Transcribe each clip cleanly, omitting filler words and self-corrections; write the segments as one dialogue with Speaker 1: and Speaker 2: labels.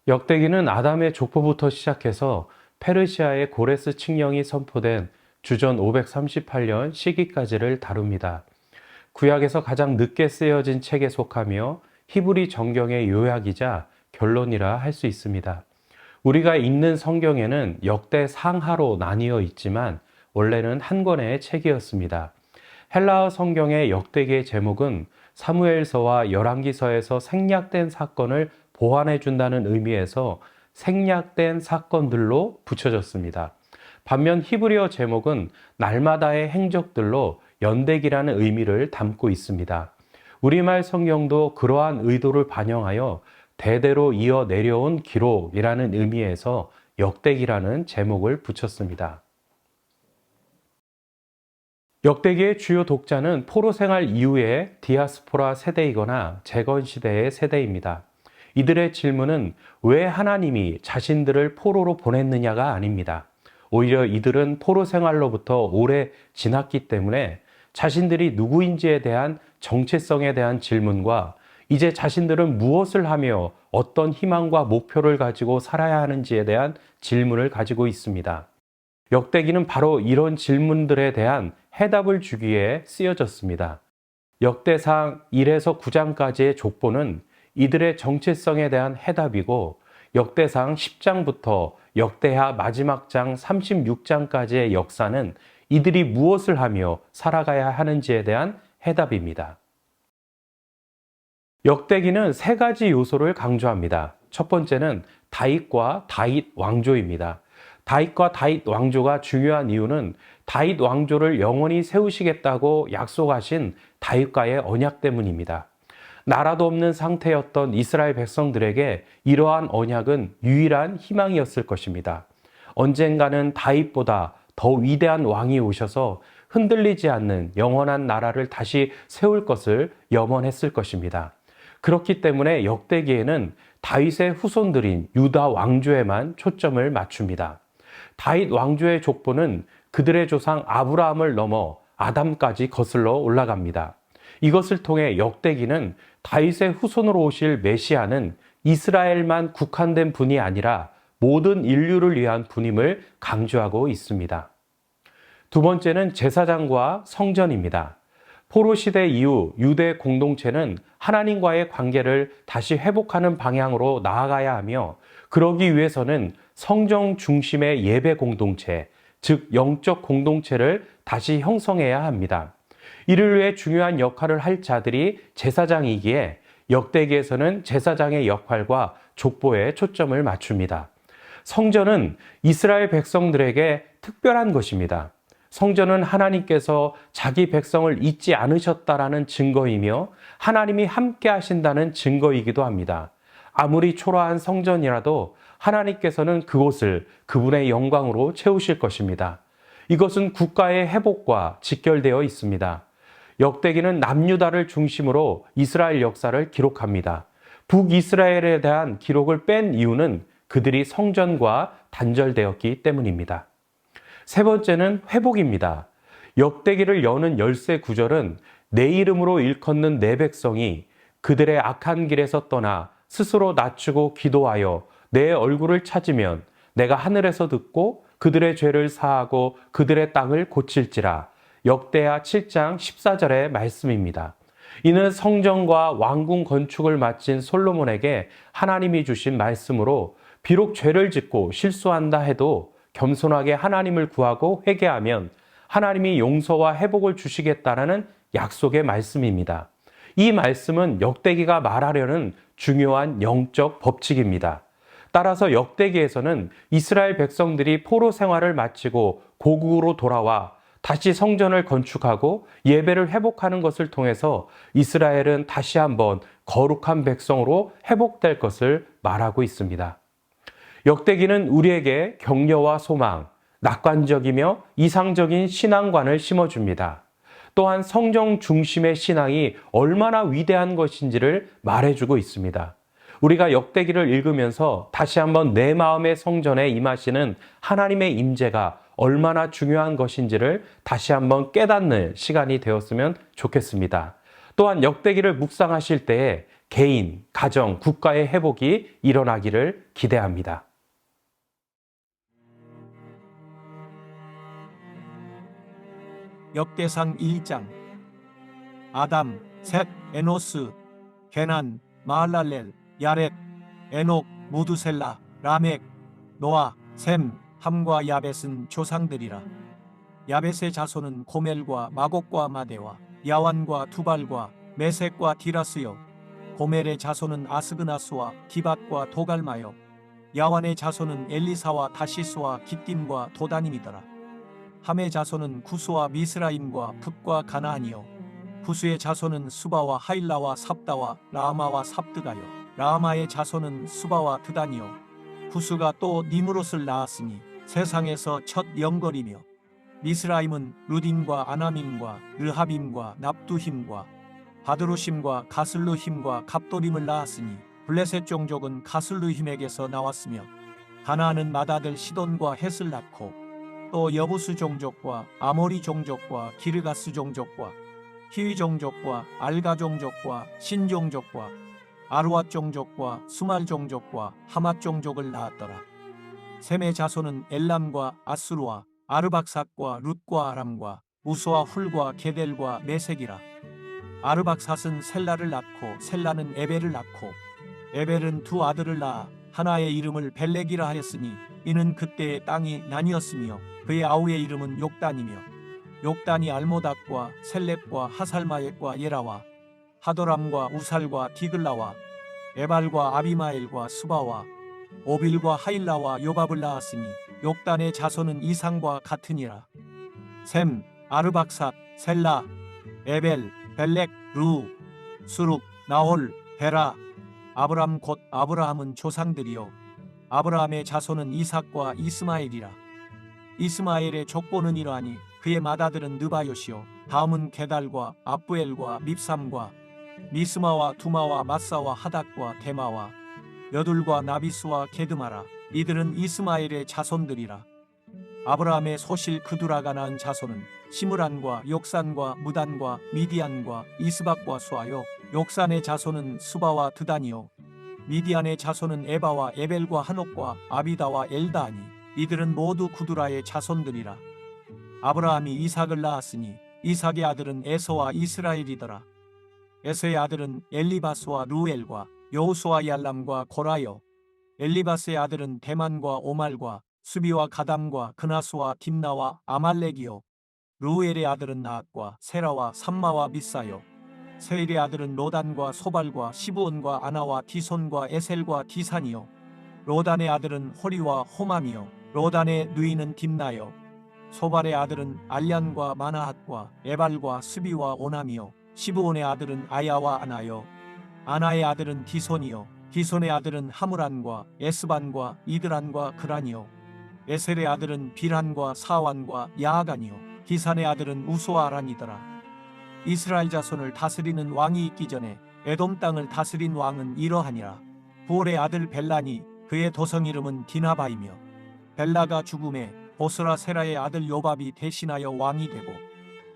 Speaker 1: 역대기는 아담의 족보부터 시작해서 페르시아의 고레스 칙령이 선포된 주전 538년 시기까지를 다룹니다. 구약에서 가장 늦게 쓰여진 책에 속하며 히브리 정경의 요약이자 결론이라 할 수 있습니다. 우리가 읽는 성경에는 역대 상하로 나뉘어 있지만 원래는 한 권의 책이었습니다. 헬라어 성경의 역대기의 제목은 사무엘서와 열왕기서에서 생략된 사건을 보완해 준다는 의미에서 생략된 사건들로 붙여졌습니다. 반면 히브리어 제목은 날마다의 행적들로 연대기라는 의미를 담고 있습니다. 우리말 성경도 그러한 의도를 반영하여 대대로 이어 내려온 기록이라는 의미에서 역대기라는 제목을 붙였습니다. 역대기의 주요 독자는 포로 생활 이후의 디아스포라 세대이거나 재건 시대의 세대입니다. 이들의 질문은 왜 하나님이 자신들을 포로로 보냈느냐가 아닙니다. 오히려 이들은 포로 생활로부터 오래 지났기 때문에 자신들이 누구인지에 대한 정체성에 대한 질문과 이제 자신들은 무엇을 하며 어떤 희망과 목표를 가지고 살아야 하는지에 대한 질문을 가지고 있습니다. 역대기는 바로 이런 질문들에 대한 해답을 주기에 쓰여졌습니다. 역대상 1에서 9장까지의 족보는 이들의 정체성에 대한 해답이고 역대상 10장부터 역대하 마지막 장 36장까지의 역사는 이들이 무엇을 하며 살아가야 하는지에 대한 해답입니다. 역대기는 세 가지 요소를 강조합니다. 첫 번째는 다윗과 다윗 왕조입니다. 다윗과 다윗 왕조가 중요한 이유는 다윗 왕조를 영원히 세우시겠다고 약속하신 다윗과의 언약 때문입니다. 나라도 없는 상태였던 이스라엘 백성들에게 이러한 언약은 유일한 희망이었을 것입니다. 언젠가는 다윗보다 더 위대한 왕이 오셔서 흔들리지 않는 영원한 나라를 다시 세울 것을 염원했을 것입니다. 그렇기 때문에 역대기에는 다윗의 후손들인 유다 왕조에만 초점을 맞춥니다. 다윗 왕조의 족보는 그들의 조상 아브라함을 넘어 아담까지 거슬러 올라갑니다. 이것을 통해 역대기는 다윗의 후손으로 오실 메시아는 이스라엘만 국한된 분이 아니라 모든 인류를 위한 분임을 강조하고 있습니다. 두 번째는 제사장과 성전입니다. 포로 시대 이후 유대 공동체는 하나님과의 관계를 다시 회복하는 방향으로 나아가야 하며 그러기 위해서는 성전 중심의 예배 공동체, 즉 영적 공동체를 다시 형성해야 합니다. 이를 위해 중요한 역할을 할 자들이 제사장이기에 역대기에서는 제사장의 역할과 족보에 초점을 맞춥니다. 성전은 이스라엘 백성들에게 특별한 것입니다. 성전은 하나님께서 자기 백성을 잊지 않으셨다라는 증거이며 하나님이 함께 하신다는 증거이기도 합니다. 아무리 초라한 성전이라도 하나님께서는 그곳을 그분의 영광으로 채우실 것입니다. 이것은 국가의 회복과 직결되어 있습니다. 역대기는 남유다를 중심으로 이스라엘 역사를 기록합니다. 북이스라엘에 대한 기록을 뺀 이유는 그들이 성전과 단절되었기 때문입니다. 세 번째는 회복입니다. 역대기를 여는 열쇠 구절은 내 이름으로 일컫는 내 백성이 그들의 악한 길에서 떠나 스스로 낮추고 기도하여 내 얼굴을 찾으면 내가 하늘에서 듣고 그들의 죄를 사하고 그들의 땅을 고칠지라. 역대하 7장 14절의 말씀입니다. 이는 성전과 왕궁 건축을 마친 솔로몬에게 하나님이 주신 말씀으로 비록 죄를 짓고 실수한다 해도 겸손하게 하나님을 구하고 회개하면 하나님이 용서와 회복을 주시겠다라는 약속의 말씀입니다. 이 말씀은 역대기가 말하려는 중요한 영적 법칙입니다. 따라서 역대기에서는 이스라엘 백성들이 포로 생활을 마치고 고국으로 돌아와 다시 성전을 건축하고 예배를 회복하는 것을 통해서 이스라엘은 다시 한번 거룩한 백성으로 회복될 것을 말하고 있습니다. 역대기는 우리에게 격려와 소망, 낙관적이며 이상적인 신앙관을 심어줍니다. 또한 성경 중심의 신앙이 얼마나 위대한 것인지를 말해주고 있습니다. 우리가 역대기를 읽으면서 다시 한번 내 마음의 성전에 임하시는 하나님의 임재가 얼마나 중요한 것인지를 다시 한번 깨닫는 시간이 되었으면 좋겠습니다. 또한 역대기를 묵상하실 때에 개인, 가정, 국가의 회복이 일어나기를 기대합니다.
Speaker 2: 역대상 1장. 아담, 셋, 에노스, 게난, 마할랄렐, 야렛, 에녹, 무두셀라, 라멕, 노아, 셈, 함과 야벳은 조상들이라. 야벳의 자손은 고멜과 마곡과 마대와 야완과 두발과 메섹과 디라스요. 고멜의 자손은 아스그나스와 디밧과 도갈마요. 야완의 자손은 엘리사와 다시스와 기띔과 도다님이더라. 함의 자손은 구스와 미스라임과 붓과 가나안이요. 구스의 자손은 수바와 하일라와 삽다와 라마와 삽드가요. 라마의 자손은 수바와 드다니요. 구스가 또 니므롯을 낳았으니 세상에서 첫 영걸이며, 미스라임은 루딘과 아나밈과 르하빔과 납두힘과 바드루심과 가슬루힘과 갑도림을 낳았으니 블레셋 종족은 가슬루힘에게서 나왔으며, 가나안은 맏아들 시돈과 헷을 낳고 또 여부스 종족과 아모리 종족과 기르가스 종족과 히위 종족과 알가 종족과 신 종족과 아르왓 종족과 수말 종족과 하맛 종족을 낳았더라. 셈의 자손은 엘람과 아수르와 아르박삿과 룻과 아람과 우스와 훌과 게델과 메색이라. 아르박삿은 셀라를 낳고 셀라는 에벨을 낳고 에벨은 두 아들을 낳아 하나의 이름을 벨렉이라 하였으니 이는 그때의 땅이 나뉘었으며 그의 아우의 이름은 욕단이며, 욕단이 알모닥과 셀렙과 하살마옒과 예라와 하도람과 우살과 디글라와 에발과 아비마엘과 수바와 오빌과 하일라와 요밥을 낳았으니 욕단의 자손은 이상과 같으니라. 셈, 아르박삿, 셀라, 에벨, 벨렉, 루, 수룩, 나홀, 베라, 아브람 곧 아브라함은 조상들이요. 아브라함의 자손은 이삭과 이스마엘이라. 이스마엘의 족보는 이러하니 그의 맏아들은 느바요시요. 다음은 게달과 압부엘과 밉삼과 미스마와 두마와 마사와 하닥과 데마와 여둘과 나비스와 게드마라. 이들은 이스마엘의 자손들이라. 아브라함의 소실 그두라가 낳은 자손은 시므란과 욕산과 무단과 미디안과 이스박과 수아요. 욕산의 자손은 수바와 드다니요. 미디안의 자손은 에바와 에벨과 한옥과 아비다와 엘다하니 이들은 모두 구두라의 자손들이라. 아브라함이 이삭을 낳았으니 이삭의 아들은 에서와 이스라엘이더라. 에서의 아들은 엘리바스와 루엘과 여우수와 얄람과 고라요. 엘리바스의 아들은 대만과 오말과 수비와 가담과 그나수와 딥나와 아말렉이요. 루엘의 아들은 나앗과 세라와 삼마와 미사요. 세일의 아들은 로단과 소발과 시브온과 아나와 디손과 에셀과 디산이요. 로단의 아들은 호리와 호맘이요. 로단의 누이는 딥나요. 소발의 아들은 알량과 마나핫과 에발과 수비와 오남이요. 시브온의 아들은 아야와 아나요. 아나의 아들은 디손이요. 디손의 아들은 하무란과 에스반과 이드란과 그란이요. 에셀의 아들은 비란과 사완과 야아간이요. 기산의 아들은 우소와 아란이더라. 이스라엘 자손을 다스리는 왕이 있기 전에 에돔 땅을 다스린 왕은 이러하니라. 부올의 아들 벨라니 그의 도성 이름은 디나바이며, 벨라가 죽음에 보스라 세라의 아들 요밥이 대신하여 왕이 되고,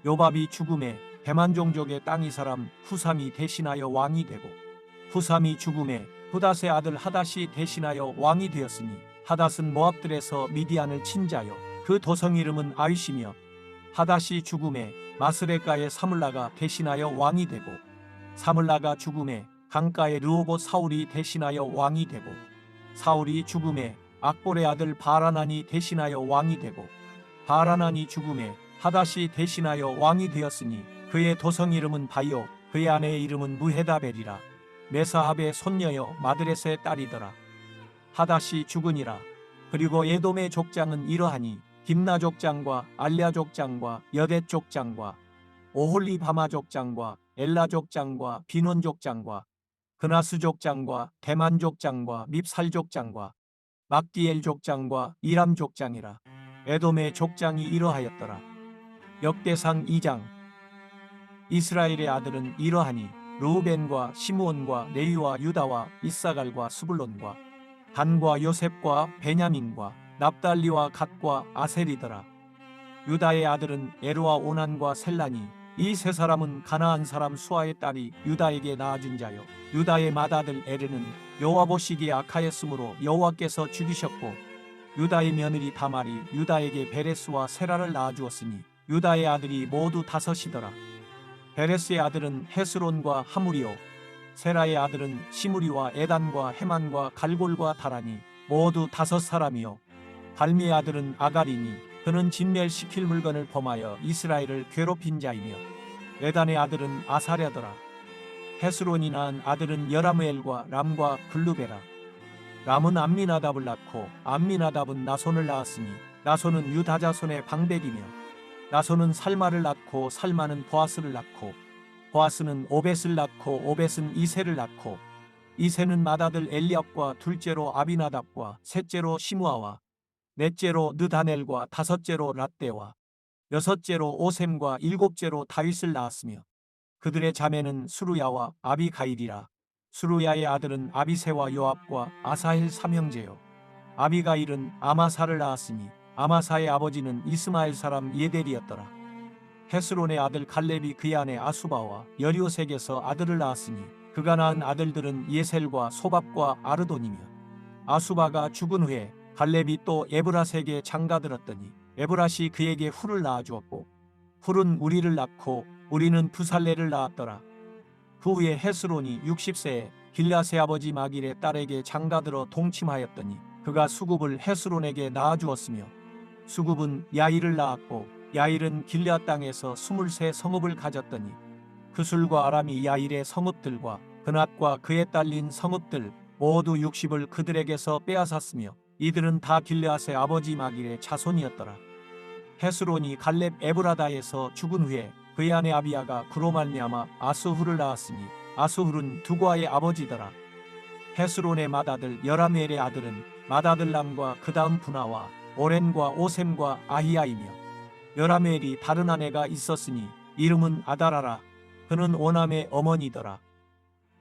Speaker 2: 요밥이 죽음에 대만 종족의 땅이 사람 후삼이 대신하여 왕이 되고, 후삼이 죽음에 후닷의 아들 하닷이 대신하여 왕이 되었으니 하닷은 모압들에서 미디안을 친 자요. 그 도성 이름은 아윗이며, 하닷이 죽음에 마스레가의 사물라가 대신하여 왕이 되고, 사물라가 죽음에 강가의 르호봇 사울이 대신하여 왕이 되고, 사울이 죽음에 악볼의 아들 바라난이 대신하여 왕이 되고, 바라난이 죽음에 하닷이 대신하여 왕이 되었으니 그의 도성 이름은 바요. 그의 아내의 이름은 무헤다벨이라. 메사합의 손녀여 마드레스의 딸이더라. 하닷이 죽으니라. 그리고 에돔의 족장은 이러하니 김나 족장과 알랴 족장과 여댓 족장과 오홀리바마 족장과 엘라 족장과 비논 족장과 그나스 족장과 대만 족장과 밉살 족장과 막디엘 족장과 이람 족장이라. 에돔의 족장이 이러하였더라. 역대상 2장. 이스라엘의 아들은 이러하니 르우벤과 시므온과 레위와 유다와 이사갈과 스불론과 단과 요셉과 베냐민과 납달리와 갓과 아셀이더라. 유다의 아들은 에르와 오난과 셀라니, 이 세 사람은 가나안 사람 수아의 딸이 유다에게 낳아준 자요 유다의 맏아들 에르는 여호와 보시기에 악하였으므로 여호와께서 죽이셨고 유다의 며느리 다말이 유다에게 베레스와 세라를 낳아주었으니 유다의 아들이 모두 5이더라. 베레스의 아들은 헤스론과 하물이요 세라의 아들은 시므리와 에단과 헤만과 갈골과 다라니 모두 5사람이요 갈미의 아들은 아가리니 그는 진멸시킬 물건을 범하여 이스라엘을 괴롭힌 자이며 에단의 아들은 아사랴더라. 헤스론이 낳은 아들은 여라무엘과 람과 글루베라. 람은 암미나답을 낳고 암미나답은 나손을 낳았으니 나손은 유다 자손의 방백이며 나손은 살마를 낳고 살마는 보아스를 낳고 보아스는 오벳을 낳고 오벳은 이세를 낳고 이세는 맏아들 엘리압과 둘째로 아비나답과 셋째로 시므아와 넷째로 느다넬과 5째로 랏대와 6째로 오셈과 7째로 다윗을 낳았으며 그들의 자매는 수루야와 아비가일이라. 수루야의 아들은 아비새와 요압과 아사헬 3형제요 아비가일은 아마사를 낳았으니 아마사의 아버지는 이스마엘 사람 예델이었더라. 헤스론의 아들 갈렙이 그의 아내 아수바와 여리오색에서 아들을 낳았으니 그가 낳은 아들들은 예셀과 소밥과 아르돈이며 아수바가 죽은 후에 갈렙이 또 에브라색에 장가들었더니 에브라시 그에게 훌을 낳아주었고 훌은 우리를 낳고 우리는 부살레를 낳았더라. 그 후에 헤스론이 60세에 길앗의 아버지 마길의 딸에게 장가들어 동침하였더니 그가 수굽을 헤스론에게 낳아주었으며 수굽은 야일을 낳았고 야일은 길앗 땅에서 23 성읍을 가졌더니 그술과 아람이 야일의 성읍들과 그낫과 그에 딸린 성읍들 모두 60을 그들에게서 빼앗았으며 이들은 다 길앗의 아버지 마길의 자손이었더라. 헤스론이 갈렙 에브라다에서 죽은 후에 그의 아내 아비야가 그로 말미암아 아스훌을 낳았으니 아스훌은 두과의 아버지더라. 헤스론의 맏아들 여라메엘의 아들은 맏아들 람과 그 다음 분하와 오렌과 오셈과 아히야이며 여라메엘이 다른 아내가 있었으니 이름은 아다라라. 그는 오남의 어머니더라.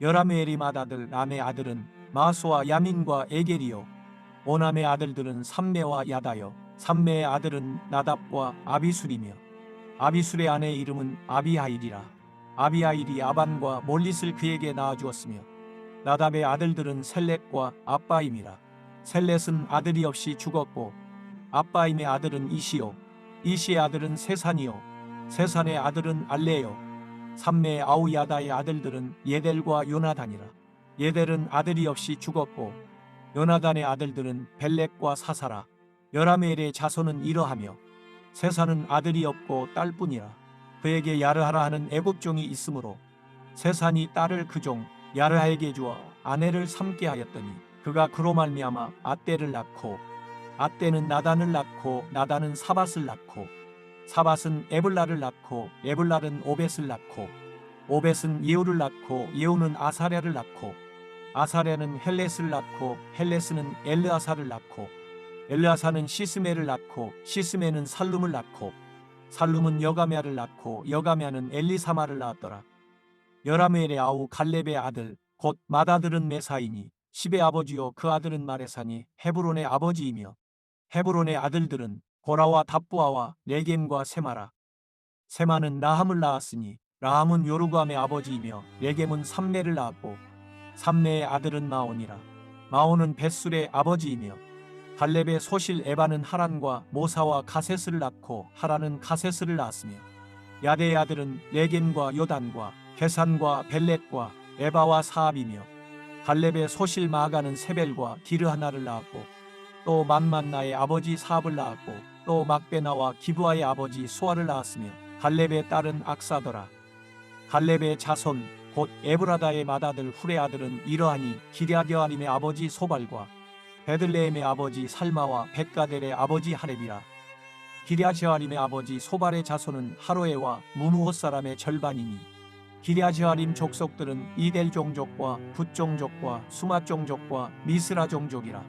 Speaker 2: 여라메엘이 맏아들 람의 아들은 마수와 야민과 에겔이요 오남의 아들들은 삼메와 야다요 삼메의 아들은 나답과 아비술이며 아비술의 아내의 이름은 아비하일이라. 아비하일이 아반과 몰릿을 그에게 낳아주었으며 나답의 아들들은 셀렛과 아빠임이라. 셀렛은 아들이 없이 죽었고 아빠임의 아들은 이시요 이시의 아들은 세산이요 세산의 아들은 알레요 삼메의 아우야다의 아들들은 예델과 요나단이라. 예델은 아들이 없이 죽었고 요나단의 아들들은 벨렉과 사사라. 여라메엘의 자손은 이러하며 세산은 아들이 없고 딸뿐이라. 그에게 야르하라 하는 애국종이 있으므로 세산이 딸을 그 종 야르하에게 주어 아내를 삼게 하였더니 그가 그로 말미암아 아떼를 낳고 아떼는 나단을 낳고 나단은 사밧을 낳고 사밧은 에블라를 낳고 에블라는 오벳을 낳고 오벳은 예후를 낳고 예후는 아사랴를 낳고 아사랴는 헬레스를 낳고 헬레스는 엘르아사를 낳고 엘르아사는 시스메를 낳고 시스메는 살룸을 낳고 살룸은 여가메아를 낳고 여가메아는 엘리사마를 낳았더라. 여라메엘의 아우 갈렙의 아들 곧 맏아들은 메사이니 십의 아버지요 그 아들은 마레사니 헤브론의 아버지이며 헤브론의 아들들은 고라와 답부아와 레겜과 세마라. 세마는 라함을 낳았으니 라함은 요르감의 아버지이며 레겜은 삼메를 낳았고 삼메의 아들은 마온이라. 마온은 벳술의 아버지이며 갈렙의 소실 에바는 하란과 모사와 가세스를 낳고 하란은 가세스를 낳았으며 야데의 아들은 레겜과 요단과 게산과 벨렛과 에바와 사압이며 갈렙의 소실 마가는 세벨과 기르하나를 낳았고 또 만만나의 아버지 사압을 낳았고 또 막베나와 기브아의 아버지 수아를 낳았으며 갈렙의 딸은 악사더라. 갈렙의 자손 곧 에브라다의 맏아들 훌의 아들은 이러하니 기랴디아림의 아버지 소발과 베들레헴의 아버지 살마와 벳가델의 아버지 하렙이라. 기랴지아림의 아버지 소발의 자손은 하로에와 무무옷 사람의 절반이니 기랴지아림 족속들은 이델 종족과 붓 종족과 수맛 종족과 미스라 종족이라.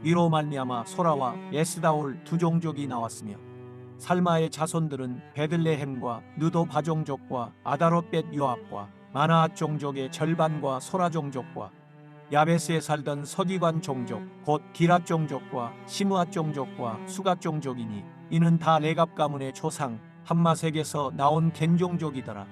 Speaker 2: 위로 말미암아 소라와 에스다올 두 종족이 나왔으며 살마의 자손들은 베들레헴과 느도 바종족과 아다롯벳 요압과 마나앗 종족의 절반과 소라 종족과 야베스에 살던 서기관 종족 곧 기랏 종족과 시므앗 종족과 수갓 종족이니 이는 다 레갑 가문의 조상 함마색에서 나온 겐종족이더라.